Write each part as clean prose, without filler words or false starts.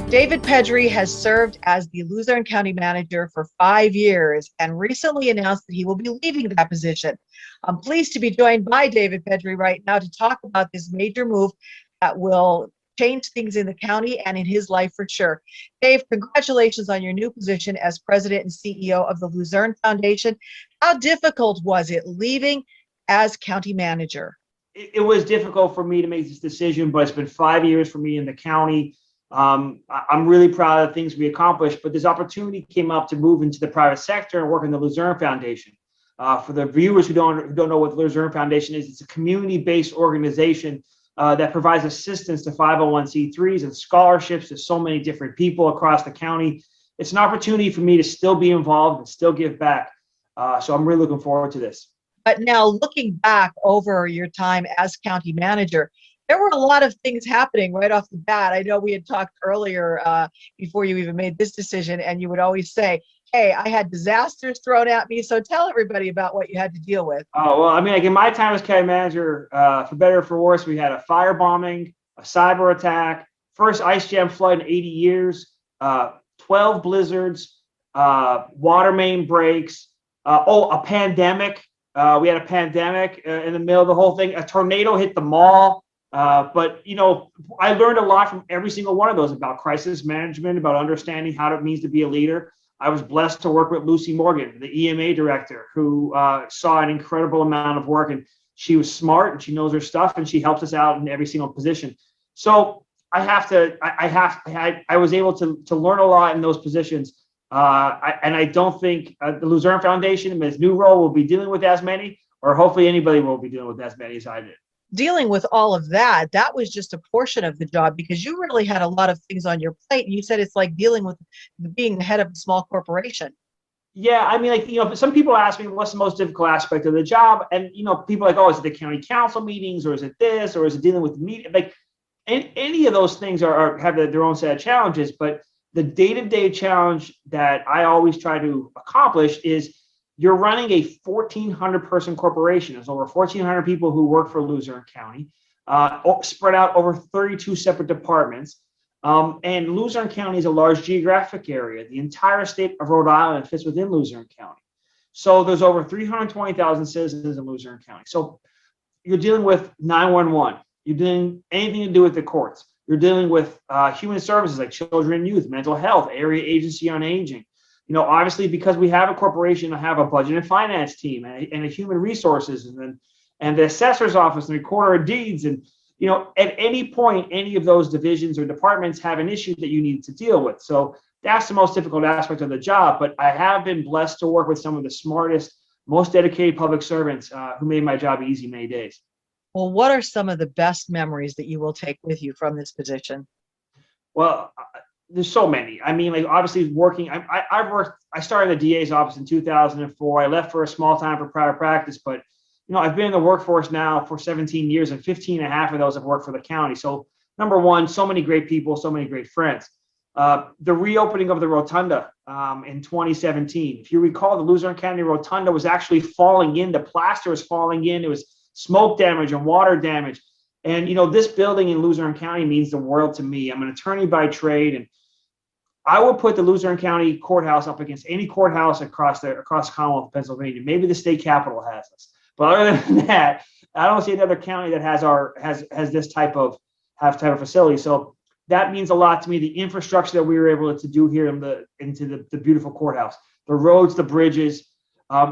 David Pedri has served as the Luzerne County Manager for 5 years and recently announced that he will be leaving that position. I'm pleased to be joined by David Pedri right now to talk about this major move that will change things in the county and in his life for sure. Dave, congratulations on your new position as President and CEO of the Luzerne Foundation. How difficult was it leaving as County Manager? It was difficult for me to make this decision, but it's been 5 years for me in the county. I'm really proud of the things we accomplished, but this opportunity came up to move into the private sector and work in the Luzerne Foundation. For the viewers who don't know what the Luzerne Foundation is, it's a community-based organization that provides assistance to 501c3s and scholarships to so many different people across the county. It's an opportunity for me to still be involved and still give back. So I'm really looking forward to this. But now looking back over your time as County Manager, there were a lot of things happening right off the bat. I know we had talked earlier before you even made this decision, and you would always say, hey, I had disasters thrown at me. So tell everybody about what you had to deal with. Oh, well, I mean, like in my time as county manager, for better or for worse, we had a firebombing, a cyber attack, first ice jam flood in 80 years, 12 blizzards, water main breaks, a pandemic. We had a pandemic in the middle of the whole thing. A tornado hit the mall. But, you know, I learned a lot from every single one of those about crisis management, about understanding how it means to be a leader. I was blessed to work with Lucy Morgan, the EMA director, who saw an incredible amount of work, and she was smart and she knows her stuff and she helps us out in every single position. So I was able to learn a lot in those positions. And I don't think the Luzerne Foundation in its new role will be dealing with as many, or hopefully anybody will be dealing with as many as I did. Dealing with all of that, that was just a portion of the job because you really had a lot of things on your plate. And you said it's like dealing with being the head of a small corporation. Yeah, I mean, like, you know, some people ask me what's the most difficult aspect of the job, and you know, people are like, oh, is it the county council meetings, or is it this, or is it dealing with the media? Like, any of those things have their own set of challenges, but the day-to-day challenge that I always try to accomplish is you're running a 1,400 person corporation. There's over 1,400 people who work for Luzerne County, spread out over 32 separate departments. And Luzerne County is a large geographic area. The entire state of Rhode Island fits within Luzerne County. So there's over 320,000 citizens in Luzerne County. So you're dealing with 911. You're doing anything to do with the courts. You're dealing with human services like children and youth, mental health, area agency on aging. You know, obviously, because we have a corporation, I have a budget and finance team and a human resources and the assessor's office and recorder of deeds. And, you know, at any point, any of those divisions or departments have an issue that you need to deal with. So that's the most difficult aspect of the job. But I have been blessed to work with some of the smartest, most dedicated public servants who made my job easy many days. Well, what are some of the best memories that you will take with you from this position? Well, there's so many. I mean, like, obviously working, I started in the DA's office in 2004. I left for a small time for private practice, but, you know, I've been in the workforce now for 17 years and 15 and a half of those have worked for the county. So number one, so many great people, so many great friends. The reopening of the Rotunda in 2017. If you recall, the Luzerne County Rotunda was actually falling in. The plaster was falling in. It was smoke damage and water damage. And, you know, this building in Luzerne County means the world to me. I'm an attorney by trade, and I would put the Luzerne County courthouse up against any courthouse across the Commonwealth of Pennsylvania. Maybe the state capitol has us, but other than that, I don't see another county that has this type of facility. So that means a lot to me. The infrastructure that we were able to do here into the beautiful courthouse, the roads, the bridges,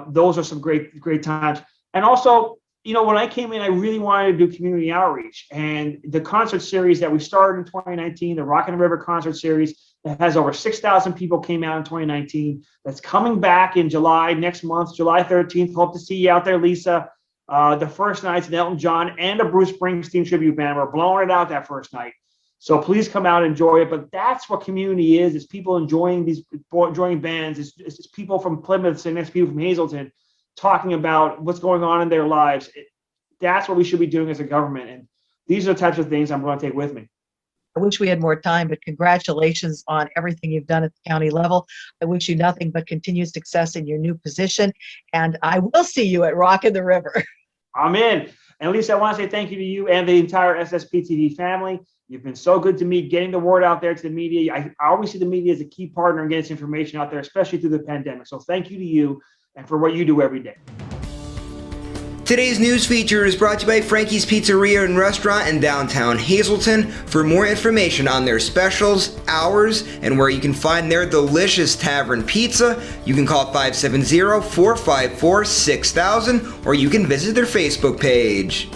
those are some great times. And also, you know, when I came in, I really wanted to do community outreach, and the concert series that we started in 2019, the Rock and River concert series that has over 6,000 people came out in 2019. That's coming back in July next month, July 13th. Hope to see you out there, Lisa. The first night's an Elton John and a Bruce Springsteen tribute band. We're blowing it out that first night. So please come out and enjoy it. But that's what community is. It's people enjoying bands. It's people from Plymouth and next people from Hazleton talking about what's going on in their lives. That's what we should be doing as a government. And these are the types of things I'm going to take with me. I wish we had more time, but congratulations on everything you've done at the county level. I wish you nothing but continued success in your new position. And I will see you at Rock in the River. I'm in. And Lisa, I want to say thank you to you and the entire SSPTV family. You've been so good to me, getting the word out there to the media. I always see the media as a key partner in getting this information out there, especially through the pandemic. So thank you to you and for what you do every day. Today's news feature is brought to you by Frankie's Pizzeria and Restaurant in downtown Hazleton. For more information on their specials, hours, and where you can find their delicious tavern pizza, you can call 570-454-6000 or you can visit their Facebook page.